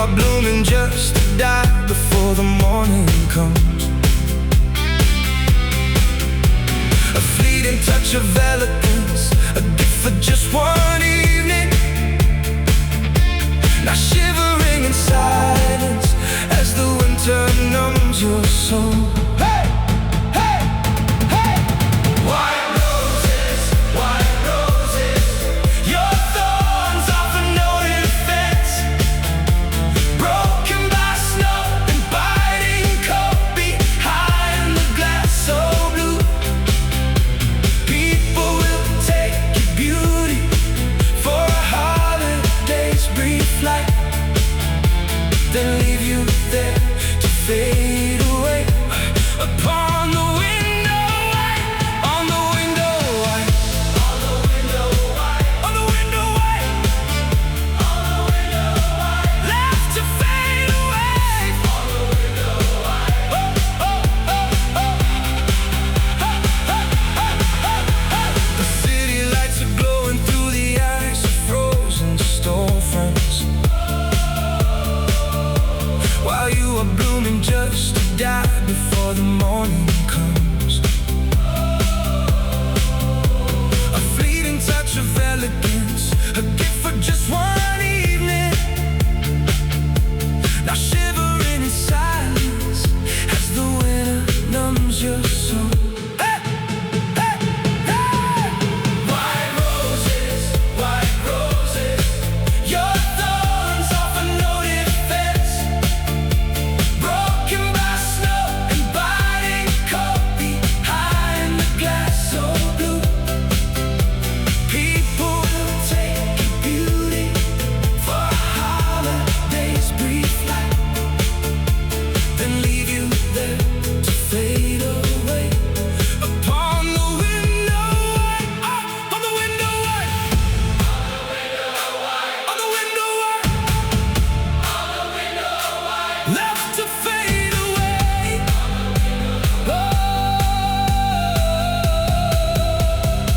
are blooming just to die before the morning comes. A fleeting touch of elegance, a gift for just one evening. Now shivering in silence as the winter numbs your soul. Hey! Hey! Hey! White roses, your thorns offer no defense. Broken by snow and biting cold behind the glass so blue. People will take your beauty for a holiday's brief flight, then leave you there to fade away upon